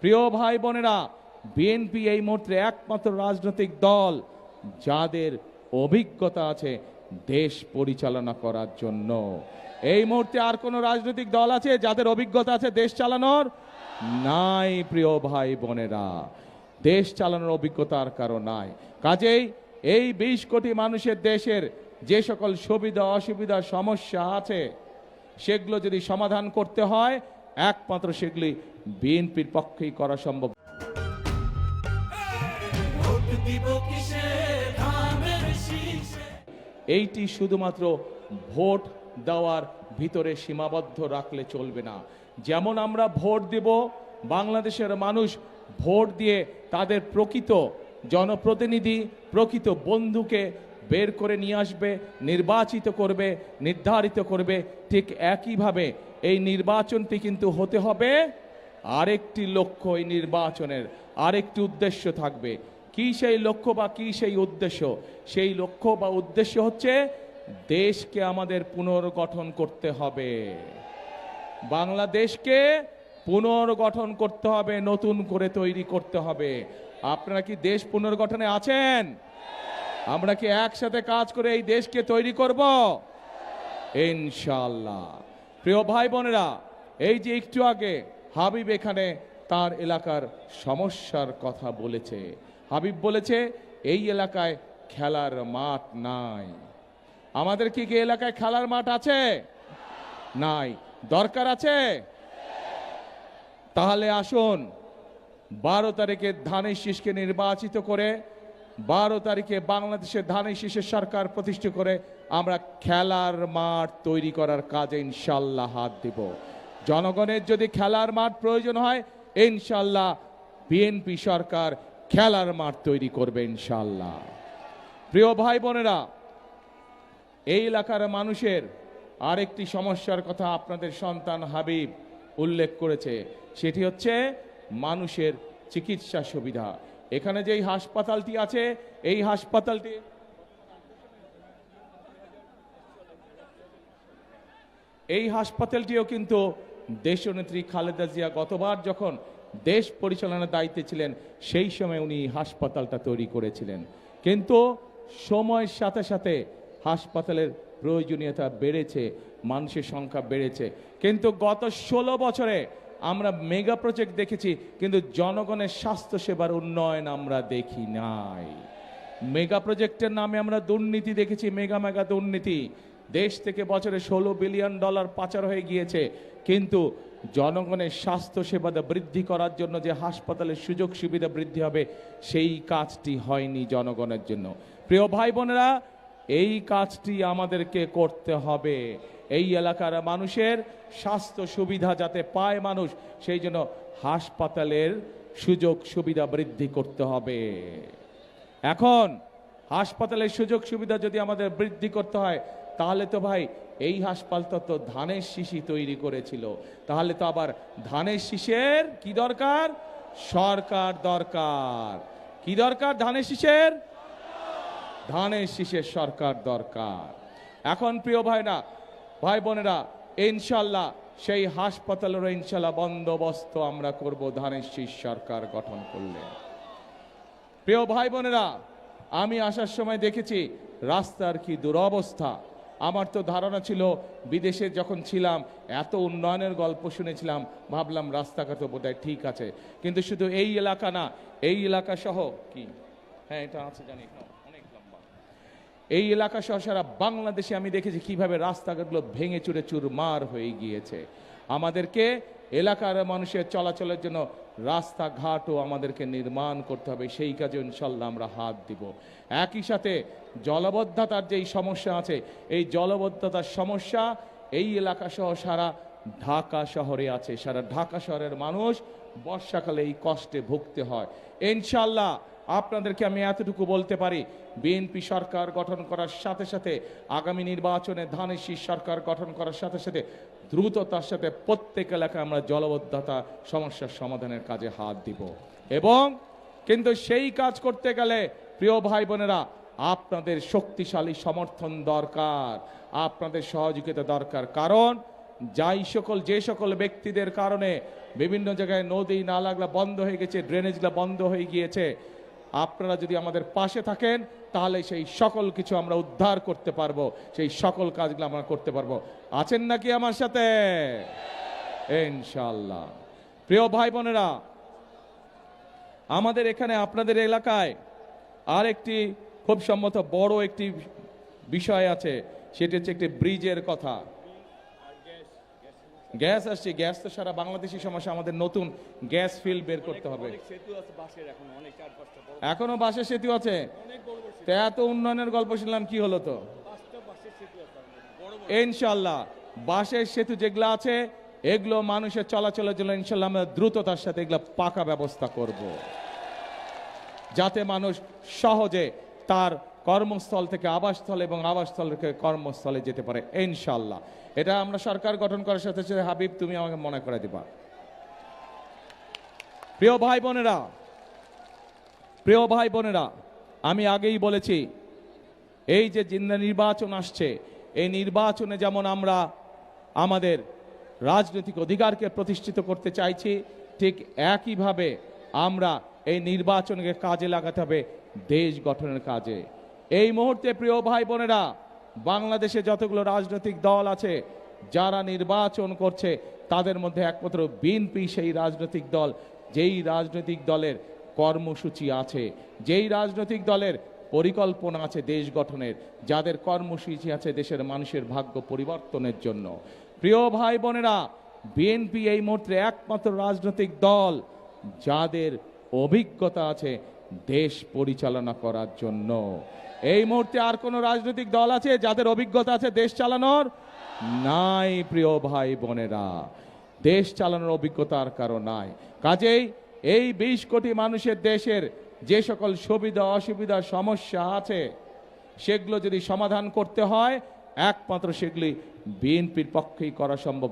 প্রিয় ভাই বোনেরা, বিএনপি এই মুহূর্তে একমাত্র রাজনৈতিক দল যাদের অভিজ্ঞতা আছে দেশ পরিচালনা করার জন্য। এই মুহূর্তে আর কোনো রাজনৈতিক দল আছে যাদের অভিজ্ঞতা আছে দেশ চালানোর? নাই প্রিয় ভাই বোনেরা, দেশ চালানোর অভিজ্ঞতা আর কারো নাই। কাজেই এই 20 কোটি মানুষের দেশের যে সকল সুবিধা অসুবিধা সমস্যা আছে সেগুলো যদি সমাধান করতে হয় একমাত্র সেগুলি বিএনপির পক্ষেই করা সম্ভব। এইটি শুধুমাত্র ভোট দেওয়ার ভিতরে সীমাবদ্ধ রাখলে চলবে না। যেমন আমরা ভোট দেব, বাংলাদেশের মানুষ ভোট দিয়ে তাদের প্রকৃত জনপ্রতিনিধি, প্রকৃত বন্ধুকে বের করে নিয়ে আসবে, নির্বাচিত করবে, নির্ধারিত করবে। ঠিক একইভাবে এই নির্বাচনটি কিন্তু হতে হবে আরেকটি লক্ষ্য, এই নির্বাচনের আরেকটি উদ্দেশ্য থাকবে। কি সেই লক্ষ্য বা কি সেই উদ্দেশ্য? সেই লক্ষ্য বা উদ্দেশ্য হচ্ছে দেশকে আমাদের পুনর্গঠন করতে হবে, বাংলাদেশকে পুনর্গঠন করতে হবে, নতুন করে তৈরি করতে হবে। আপনারা কি দেশ পুনর্গঠনে আছেন? আমরা কি একসাথে কাজ করে এই দেশকে তৈরি করব? ইনশাআল্লাহ। প্রিয় ভাই বোনেরা, এই যে একটু আগে হাবিব এখানে তার এলাকার সমস্যার কথা বলেছে। হাবিব বলেছে এই এলাকায় খেলার মাঠ নাই। আমাদের কি এলাকায় খেলার মাঠ আছে? নাই। দরকার আছে? তাহলে আসুন 12 তারিখে ধানের শীষকে নির্বাচিত করে 12 তারিখে বাংলাদেশের ধানের শীষের সরকার প্রতিষ্ঠা করে আমরা খেলার মাঠ তৈরি করার কাজে ইনশাল্লাহ হাত দিব। জনগণের যদি খেলার মাঠ প্রয়োজন হয় ইনশাল্লাহ বিএনপি সরকার খেলার মাঠ তৈরি করবে ইনশাল্লাহ। প্রিয় ভাই বোনেরা, এই এলাকার মানুষের আরেকটি সমস্যার কথা আপনাদের সন্তান হাবিব উল্লেখ করেছে, সেটি হচ্ছে মানুষের চিকিৎসা সুবিধা। এখানে যেই হাসপাতালটি আছে এই হাসপাতালটিও কিন্তু দেশনেত্রী খালেদা জিয়া গতবার যখন দেশ পরিচালনার দায়িত্বে ছিলেন সেই সময় উনি হাসপাতালটা তৈরি করেছিলেন। কিন্তু সময়ের সাথে সাথে হাসপাতালের প্রয়োজনীয়তা বেড়েছে, মানুষের সংখ্যা বেড়েছে। কিন্তু গত 16 বছরে আমরা মেগা প্রজেক্ট দেখেছি, কিন্তু জনগণের স্বাস্থ্য সেবার উন্নয়ন আমরা দেখি নাই। মেগা প্রজেক্টের নামে আমরা দুর্নীতি দেখেছি, মেগা দুর্নীতি। দেশ থেকে বছরে $16 বিলিয়ন পাচার হয়ে গিয়েছে, কিন্তু জনগণের স্বাস্থ্য সেবা বৃদ্ধি করার জন্য যে হাসপাতালের সুযোগ সুবিধা বৃদ্ধি হবে সেই কাজটি হয়নি জনগণের জন্য। প্রিয় ভাই বোনেরা, এই কাজটি আমাদেরকে করতে হবে। এই এলাকার মানুষের স্বাস্থ্য সুবিধা যাতে পায় মানুষ, সেই জন্য হাসপাতালের সুযোগ সুবিধা বৃদ্ধি করতে হবে। এখন হাসপাতালের সুযোগ সুবিধা যদি আমাদের বৃদ্ধি করতে হয় তাহলে তো ভাই এই হাসপাতাল তো ধানের শীষই তৈরি করেছিল, তাহলে তো আবার ধানের শীষের কি দরকার? সরকার দরকার। কি দরকার? ধানের শীষের সরকার দরকার। এখন প্রিয় ভাই বোনেরা, ইনশাল্লাহ সেই হাসপাতালের ইনশাল্লাহ বন্দোবস্ত আমরা করব ধানের শীষ সরকার গঠন করলে। প্রিয় ভাই বোনেরা, আমি আসার সময় দেখেছি রাস্তার কি দুরবস্থা। আমার তো ধারণা ছিল বিদেশে যখন ছিলাম এত উন্নয়নের গল্প শুনেছিলাম, ভাবলাম রাস্তাঘাট বোধহয় ঠিক আছে। কিন্তু শুধু এই এলাকা না, এই এলাকা সহ কি, হ্যাঁ এটা আছে জানি, অনেক লম্বা। এই এলাকা সহ সারা বাংলাদেশে আমি দেখেছি কিভাবে রাস্তাঘাটগুলো ভেঙে চুরে চুরমার হয়ে গিয়েছে। আমাদেরকে এলাকার মানুষের চলাচলের জন্য রাস্তাঘাটও আমাদেরকে নির্মাণ করতে হবে, সেই কাজে ইনশাল্লাহ আমরা হাত দিব। একই সাথে জলবদ্ধতার যেই সমস্যা আছে, এই জলবদ্ধতার সমস্যা এই এলাকা সহ সারা ঢাকা শহরে আছে। সারা ঢাকা শহরের মানুষ বর্ষাকালে এই কষ্টে ভুগতে হয়। ইনশাল্লাহ আপনাদেরকে আমি এতটুকু বলতে পারি, বিএনপি সরকার গঠন করার সাথে সাথে আগামী নির্বাচনে ধানের শীষ সরকার গঠন করার সাথে সাথে দ্রুততার সাথে প্রত্যেক এলাকায় আমরা জলবদ্ধতা সমস্যার সমাধানের কাজে হাত দিব। এবং কিন্তু সেই কাজ করতে গেলে প্রিয় ভাই বোনেরা, আপনাদের শক্তিশালী সমর্থন দরকার, আপনাদের সহযোগিতা দরকার। কারণ যে সকল ব্যক্তিদের কারণে বিভিন্ন জায়গায় নদী নালাগুলো বন্ধ হয়ে গেছে, ড্রেনেজগুলো বন্ধ হয়ে গিয়েছে, আপনারা যদি আমাদের পাশে থাকেন তাহলে সেই সকল কিছু আমরা উদ্ধার করতে পারবো, সেই সকল কাজগুলো আমরা করতে পারবো। আছেন নাকি আমার সাথে? ইনশাআল্লাহ। প্রিয় ভাই বোনেরা, আমাদের এখানে আপনাদের এলাকায় আর একটি খুব সম্ভবত বড় একটি বিষয় আছে, সেটি হচ্ছে একটি ব্রিজের কথা। গ্যাস আসছে, গ্যাস তো সারা বাংলাদেশি সমস্যা, আমাদের নতুন গ্যাস ফিল্ড বের করতে হবে। এখনো বাঁশের সেতু আছে, তো এত উন্নয়নের গল্প শুনলাম, কি হলো? তো ইনশাল্লাহ বাঁশের সেতু যেগুলো আছে এগুলো মানুষের চলাচলের জন্য ইনশাল্লাহ আমরা দ্রুততার সাথে এগুলো পাকা ব্যবস্থা করব, যাতে মানুষ সহজে তার কর্মস্থল থেকে আবাসস্থল এবং আবাসস্থল থেকে কর্মস্থলে যেতে পারে ইনশাল্লাহ। এটা আমরা সরকার গঠন করার সাথে সাথে, হাবিব তুমি আমাকে মনে করে দিবা। প্রিয় ভাই বোনেরা, আমি আগেই বলেছি, এই যে নির্বাচন আসছে, এই নির্বাচনে যেমন আমরা আমাদের রাজনৈতিক অধিকারকে প্রতিষ্ঠিত করতে চাইছি, ঠিক একইভাবে আমরা এই নির্বাচনকে কাজে লাগাতে হবে দেশ গঠনের কাজে। এই মুহূর্তে প্রিয় ভাই বোনেরা, বাংলাদেশে যতগুলো রাজনৈতিক দল আছে যারা নির্বাচন করছে, তাদের মধ্যে একমাত্র বিএনপি সেই রাজনৈতিক দল যেই রাজনৈতিক দলের কর্মসূচি আছে, যেই রাজনৈতিক দলের পরিকল্পনা আছে দেশ গঠনের, যাদের কর্মসূচি আছে দেশের মানুষের ভাগ্য পরিবর্তনের জন্য। প্রিয় ভাই বোনেরা, বিএনপি এই মুহূর্তে একমাত্র রাজনৈতিক দল যাদের অভিজ্ঞতা আছে দেশ পরিচালনা করার জন্য। এই মুহূর্তে আর কোন রাজনৈতিক দল আছে যাদের অভিজ্ঞতা আছে দেশ চালানোর? নাই প্রিয় ভাই বোনেরা, দেশ চালানোর অভিজ্ঞতা আর কারো নাই। কাজেই এই 20 কোটি মানুষের দেশের যে সকল সুবিধা অসুবিধা সমস্যা আছে, সেগুলো যদি সমাধান করতে হয়, একমাত্র সেগুলি বিএনপির পক্ষেই করা সম্ভব,